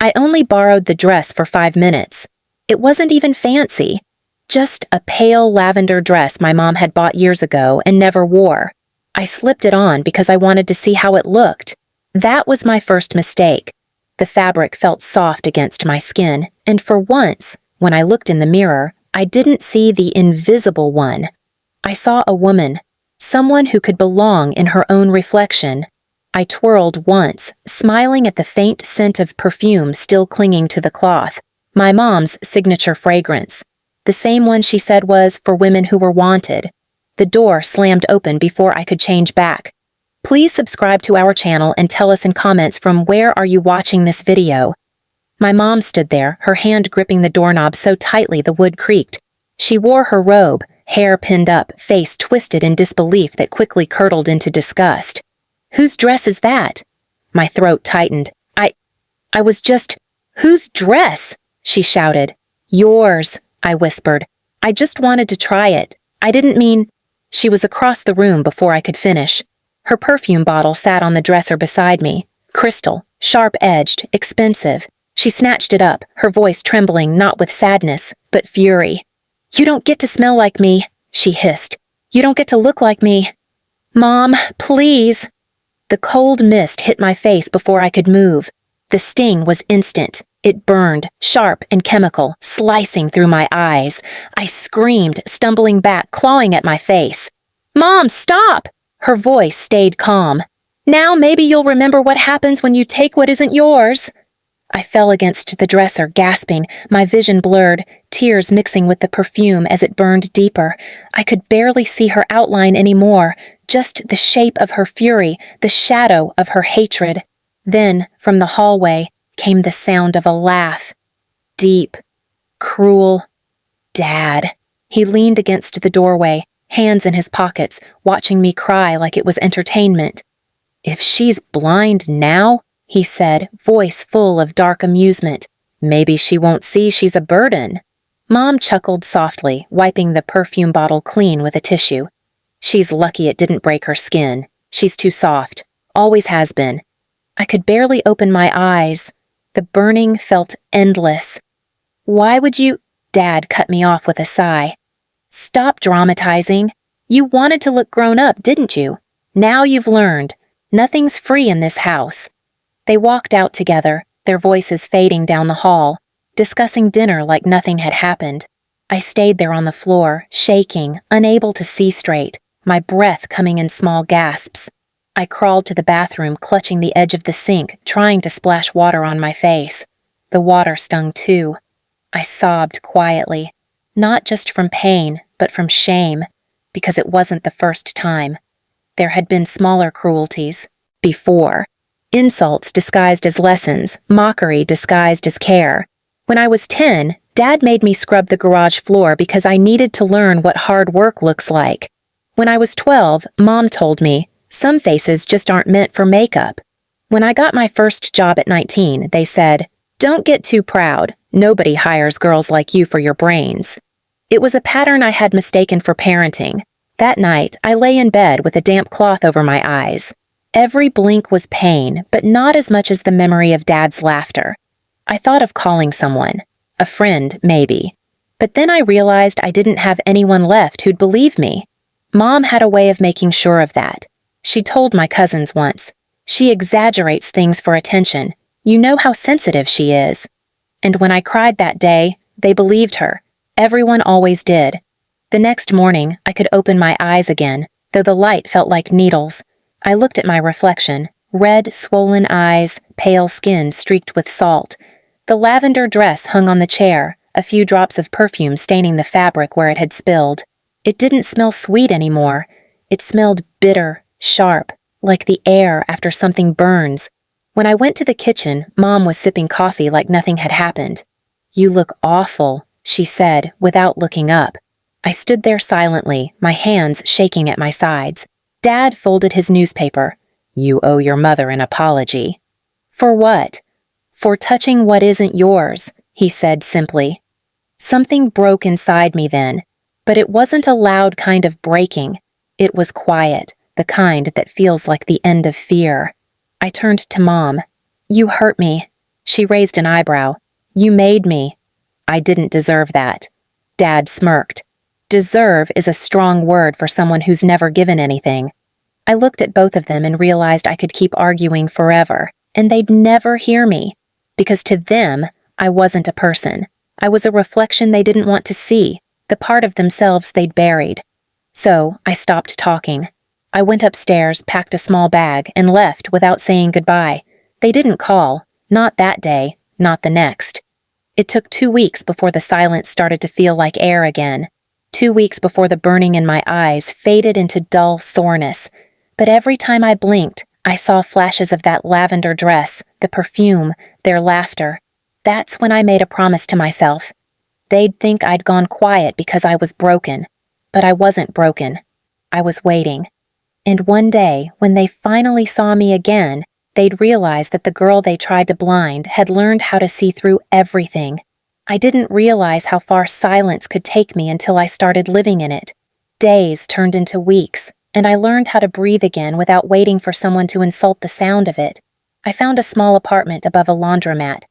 I only borrowed the dress for 5 minutes. It wasn't even fancy. Just a pale lavender dress my mom had bought years ago and never wore. I slipped it on because I wanted to see how it looked. That was my first mistake. The fabric felt soft against my skin, and for once, when I looked in the mirror, I didn't see the invisible one. I saw a woman, someone who could belong in her own reflection. I twirled once, smiling at the faint scent of perfume still clinging to the cloth, my mom's signature fragrance, the same one she said was for women who were wanted. The door slammed open before I could change back. Please subscribe to our channel and tell us in comments from where are you watching this video. My mom stood there, her hand gripping the doorknob so tightly the wood creaked. She wore her robe, hair pinned up, face twisted in disbelief that quickly curdled into disgust. Whose dress is that? My throat tightened. I was just, whose dress? She shouted. Yours, I whispered. I just wanted to try it. I didn't mean... She was across the room before I could finish. Her perfume bottle sat on the dresser beside me. Crystal, sharp-edged, expensive. She snatched it up, her voice trembling not with sadness, but fury. You don't get to smell like me, she hissed. You don't get to look like me. Mom, please. The cold mist hit my face before I could move. The sting was instant. It burned, sharp and chemical, slicing through my eyes. I screamed, stumbling back, clawing at my face. Mom, stop! Her voice stayed calm. Now maybe you'll remember what happens when you take what isn't yours. I fell against the dresser, gasping, my vision blurred, tears mixing with the perfume as it burned deeper. I could barely see her outline anymore, just the shape of her fury, the shadow of her hatred. Then, from the hallway, came the sound of a laugh. Deep, cruel. Dad. He leaned against the doorway, hands in his pockets, watching me cry like it was entertainment. If she's blind now, he said, voice full of dark amusement, maybe she won't see she's a burden. Mom chuckled softly, wiping the perfume bottle clean with a tissue. She's lucky it didn't break her skin. She's too soft. Always has been. I could barely open my eyes. The burning felt endless. Why would you... Dad cut me off with a sigh. Stop dramatizing. You wanted to look grown up, didn't you? Now you've learned. Nothing's free in this house. They walked out together, their voices fading down the hall, discussing dinner like nothing had happened. I stayed there on the floor, shaking, unable to see straight, my breath coming in small gasps. I crawled to the bathroom, clutching the edge of the sink, trying to splash water on my face. The water stung too. I sobbed quietly, not just from pain, but from shame, because it wasn't the first time. There had been smaller cruelties, before. Insults disguised as lessons, mockery disguised as care. When I was 10, Dad made me scrub the garage floor because I needed to learn what hard work looks like. When I was 12, Mom told me, some faces just aren't meant for makeup. When I got my first job at 19, they said, don't get too proud. Nobody hires girls like you for your brains. It was a pattern I had mistaken for parenting. That night, I lay in bed with a damp cloth over my eyes. Every blink was pain, but not as much as the memory of Dad's laughter. I thought of calling someone. A friend, maybe. But then I realized I didn't have anyone left who'd believe me. Mom had a way of making sure of that. She told my cousins once, she exaggerates things for attention. You know how sensitive she is. And when I cried that day, they believed her. Everyone always did. The next morning, I could open my eyes again, though the light felt like needles. I looked at my reflection, red, swollen eyes, pale skin streaked with salt. The lavender dress hung on the chair, a few drops of perfume staining the fabric where it had spilled. It didn't smell sweet anymore. It smelled bitter, sharp, like the air after something burns. When I went to the kitchen, Mom was sipping coffee like nothing had happened. You look awful, she said, without looking up. I stood there silently, my hands shaking at my sides. Dad folded his newspaper. You owe your mother an apology. For what? For touching what isn't yours, he said simply. Something broke inside me then, but it wasn't a loud kind of breaking. It was quiet, the kind that feels like the end of fear. I turned to Mom. You hurt me. She raised an eyebrow. You made me. I didn't deserve that. Dad smirked. Deserve is a strong word for someone who's never given anything. I looked at both of them and realized I could keep arguing forever, and they'd never hear me. Because to them, I wasn't a person. I was a reflection they didn't want to see, the part of themselves they'd buried. So I stopped talking. I went upstairs, packed a small bag, and left without saying goodbye. They didn't call. Not that day, not the next. It took 2 weeks before the silence started to feel like air again. 2 weeks before the burning in my eyes faded into dull soreness. But every time I blinked, I saw flashes of that lavender dress, the perfume, their laughter. That's when I made a promise to myself. They'd think I'd gone quiet because I was broken. But I wasn't broken. I was waiting. And one day, when they finally saw me again, they'd realize that the girl they tried to blind had learned how to see through everything. I didn't realize how far silence could take me until I started living in it. Days turned into weeks, and I learned how to breathe again without waiting for someone to insult the sound of it. I found a small apartment above a laundromat.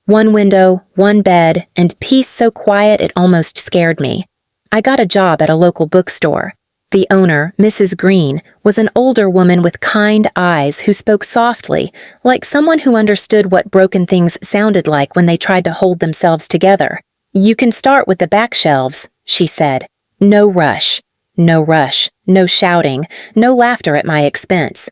One window, one bed, and peace so quiet it almost scared me. I got a job at a local bookstore. The owner, Mrs. Green, was an older woman with kind eyes who spoke softly, like someone who understood what broken things sounded like when they tried to hold themselves together. You can start with the back shelves, she said. No rush. No rush. No shouting. No laughter at my expense.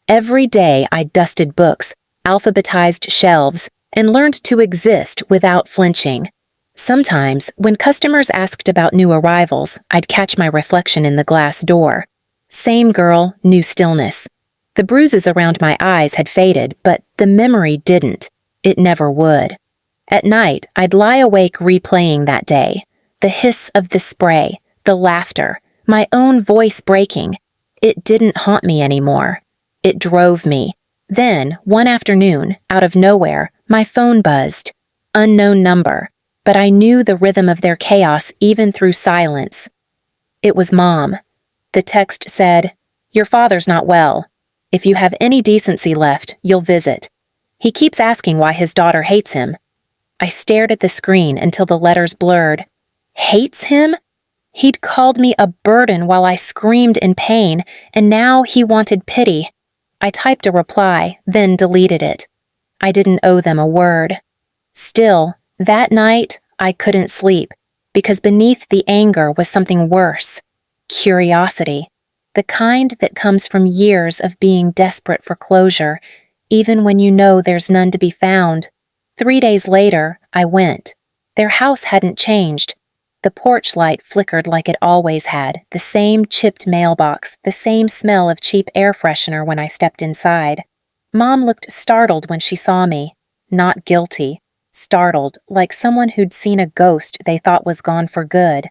Every day I dusted books, alphabetized shelves, and learned to exist without flinching. Sometimes, when customers asked about new arrivals, I'd catch my reflection in the glass door. Same girl, new stillness. The bruises around my eyes had faded, but the memory didn't. It never would. At night, I'd lie awake replaying that day. The hiss of the spray, the laughter, my own voice breaking. It didn't haunt me anymore. It drove me. Then, one afternoon, out of nowhere, my phone buzzed. Unknown number. But I knew the rhythm of their chaos even through silence. It was Mom. The text said, "Your father's not well. If you have any decency left, you'll visit. He keeps asking why his daughter hates him." I stared at the screen until the letters blurred. Hates him? He'd called me a burden while I screamed in pain, and now he wanted pity. I typed a reply, then deleted it. I didn't owe them a word. Still, that night, I couldn't sleep, because beneath the anger was something worse. Curiosity. The kind that comes from years of being desperate for closure, even when you know there's none to be found. 3 days later, I went. Their house hadn't changed. The porch light flickered like it always had, the same chipped mailbox, the same smell of cheap air freshener when I stepped inside. Mom looked startled when she saw me, not guilty. Startled, like someone who'd seen a ghost they thought was gone for good.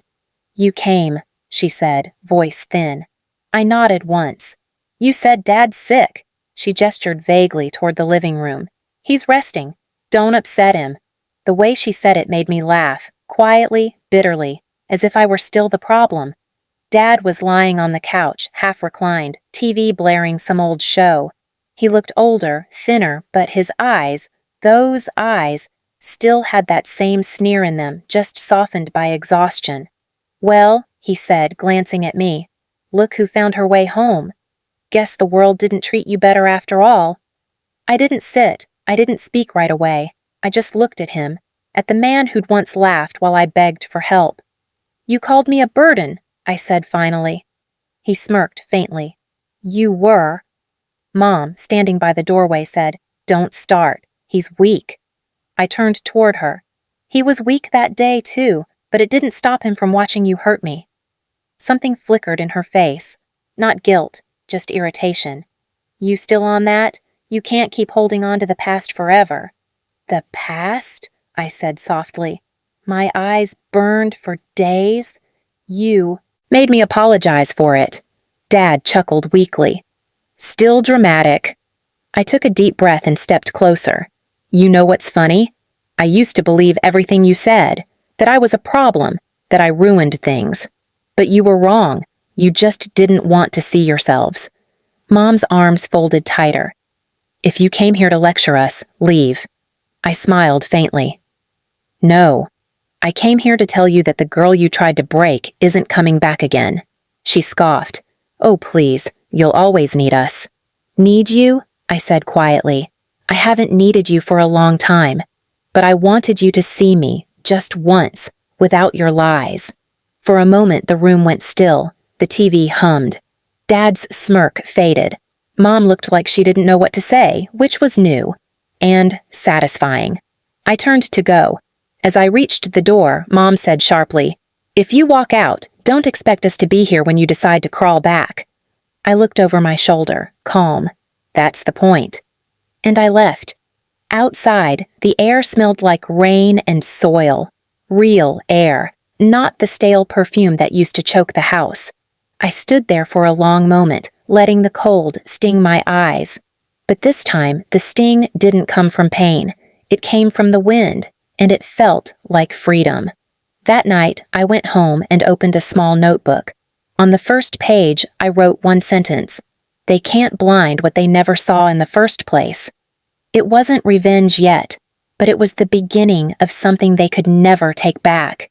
"You came," she said, voice thin. I nodded once. "You said Dad's sick." She gestured vaguely toward the living room. "He's resting. Don't upset him." The way she said it made me laugh, quietly, bitterly, as if I were still the problem. Dad was lying on the couch, half reclined, TV blaring some old show. He looked older, thinner, but his eyes, those eyes, still had that same sneer in them, just softened by exhaustion. "Well," he said, glancing at me, "look who found her way home. Guess the world didn't treat you better after all." I didn't sit. I didn't speak right away. I just looked at him, at the man who'd once laughed while I begged for help. "You called me a burden," I said finally. He smirked faintly. "You were." Mom, standing by the doorway, said, "Don't start. He's weak." I turned toward her. "He was weak that day, too, but it didn't stop him from watching you hurt me." Something flickered in her face. Not guilt, just irritation. "You still on that? You can't keep holding on to the past forever." "The past?" I said softly. My eyes burned for days. "You made me apologize for it." Dad chuckled weakly. "Still dramatic." I took a deep breath and stepped closer. "You know what's funny? I used to believe everything you said, that I was a problem, that I ruined things. But you were wrong. You just didn't want to see yourselves." Mom's arms folded tighter. "If you came here to lecture us, leave." I smiled faintly. No. I came here to tell you that the girl you tried to break isn't coming back again. She scoffed. Oh, please, you'll always need us. Need you? I said quietly. I haven't needed you for a long time, but I wanted you to see me, just once, without your lies. For a moment the room went still, the TV hummed. Dad's smirk faded. Mom looked like she didn't know what to say, which was new and satisfying. I turned to go. As I reached the door, Mom said sharply, "If you walk out, don't expect us to be here when you decide to crawl back." I looked over my shoulder, calm. That's the point. And I left. Outside, the air smelled like rain and soil. Real air, not the stale perfume that used to choke the house. I stood there for a long moment, letting the cold sting my eyes. But this time, the sting didn't come from pain. It came from the wind, and it felt like freedom. That night, I went home and opened a small notebook. On the first page, I wrote one sentence. They can't blind what they never saw in the first place. It wasn't revenge yet, but it was the beginning of something they could never take back.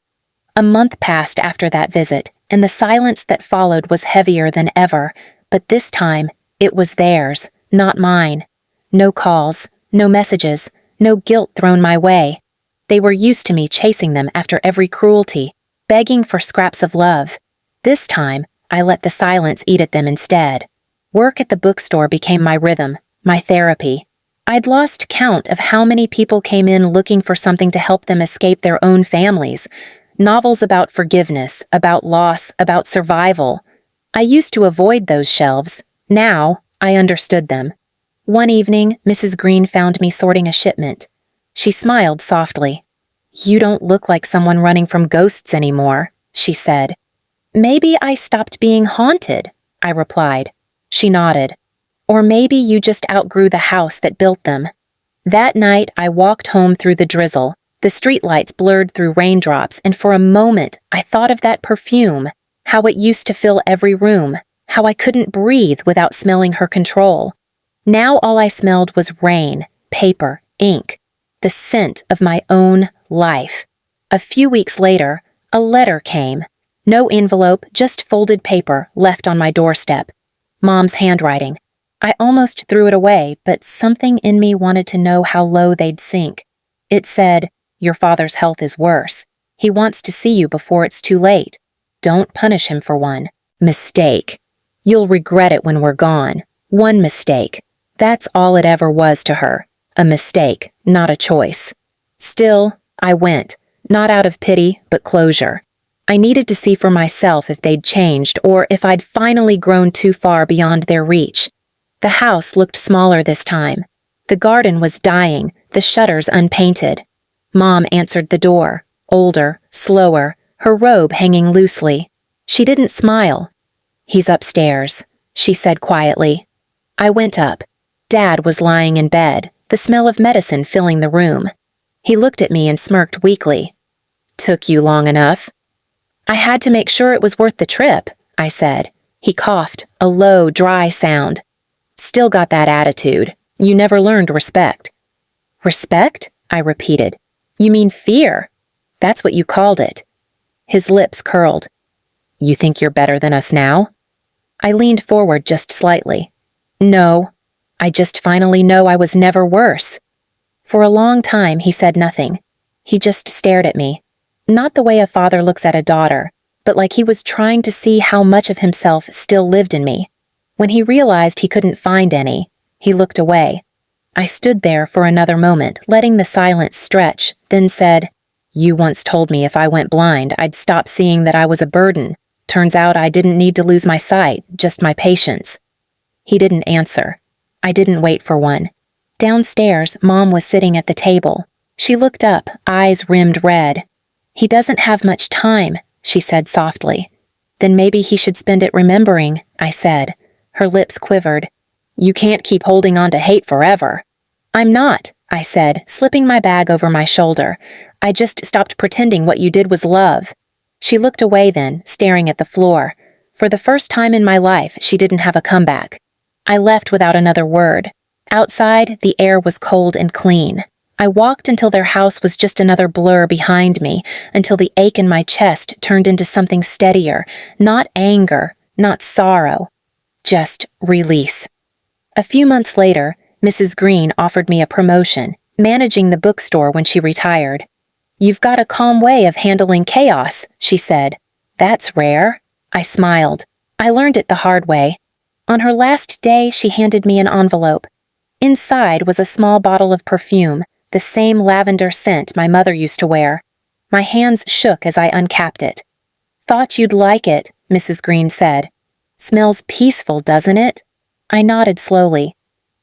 A month passed after that visit, and the silence that followed was heavier than ever, but this time, it was theirs, not mine. No calls, no messages, no guilt thrown my way. They were used to me chasing them after every cruelty, begging for scraps of love. This time, I let the silence eat at them instead. Work at the bookstore became my rhythm, my therapy. I'd lost count of how many people came in looking for something to help them escape their own families. Novels about forgiveness, about loss, about survival. I used to avoid those shelves. Now, I understood them. One evening, Mrs. Green found me sorting a shipment. She smiled softly. "You don't look like someone running from ghosts anymore," she said. "Maybe I stopped being haunted," I replied. She nodded. "Or maybe you just outgrew the house that built them." That night, I walked home through the drizzle. The streetlights blurred through raindrops, and for a moment, I thought of that perfume, how it used to fill every room, how I couldn't breathe without smelling her control. Now all I smelled was rain, paper, ink, the scent of my own life. A few weeks later, a letter came. No envelope, just folded paper left on my doorstep. Mom's handwriting. I almost threw it away, but something in me wanted to know how low they'd sink. It said, "Your father's health is worse. He wants to see you before it's too late. Don't punish him for one mistake. You'll regret it when we're gone. One mistake." That's all it ever was to her. A mistake, not a choice. Still, I went, not out of pity, but closure. I needed to see for myself if they'd changed or if I'd finally grown too far beyond their reach. The house looked smaller this time. The garden was dying, the shutters unpainted. Mom answered the door, older, slower, her robe hanging loosely. She didn't smile. "He's upstairs," she said quietly. I went up. Dad was lying in bed, the smell of medicine filling the room. He looked at me and smirked weakly. "Took you long enough." "I had to make sure it was worth the trip," I said. He coughed, a low, dry sound. "Still got that attitude. You never learned respect." "Respect?" I repeated. "You mean fear? That's what you called it." His lips curled. "You think you're better than us now?" I leaned forward just slightly. "No. I just finally know I was never worse." For a long time, he said nothing. He just stared at me. Not the way a father looks at a daughter, but like he was trying to see how much of himself still lived in me. When he realized he couldn't find any, he looked away. I stood there for another moment, letting the silence stretch, then said, "You once told me if I went blind, I'd stop seeing that I was a burden. Turns out I didn't need to lose my sight, just my patience." He didn't answer. I didn't wait for one. Downstairs, Mom was sitting at the table. She looked up, eyes rimmed red. "He doesn't have much time," she said softly. "Then maybe he should spend it remembering," I said. Her lips quivered. "You can't keep holding on to hate forever." "I'm not," I said, slipping my bag over my shoulder. "I just stopped pretending what you did was love." She looked away then, staring at the floor. For the first time in my life, she didn't have a comeback. I left without another word. Outside, the air was cold and clean. I walked until their house was just another blur behind me, until the ache in my chest turned into something steadier, not anger, not sorrow, just release. A few months later, Mrs. Green offered me a promotion, managing the bookstore when she retired. "You've got a calm way of handling chaos," she said. "That's rare." I smiled. I learned it the hard way. On her last day, she handed me an envelope. Inside was a small bottle of perfume, the same lavender scent my mother used to wear. My hands shook as I uncapped it. "Thought you'd like it," Mrs. Green said. "Smells peaceful, doesn't it?" I nodded slowly.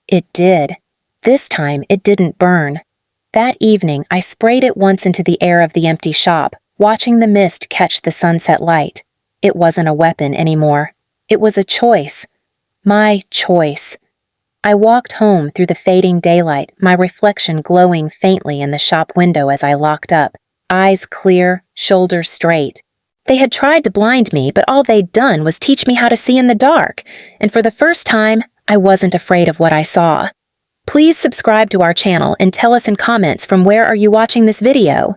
It did. This time, it didn't burn. That evening, I sprayed it once into the air of the empty shop, watching the mist catch the sunset light. It wasn't a weapon anymore. It was a choice. My choice. I walked home through the fading daylight, my reflection glowing faintly in the shop window as I locked up, eyes clear, shoulders straight. They had tried to blind me, but all they'd done was teach me how to see in the dark, and for the first time, I wasn't afraid of what I saw. Please subscribe to our channel and tell us in comments from where are you watching this video.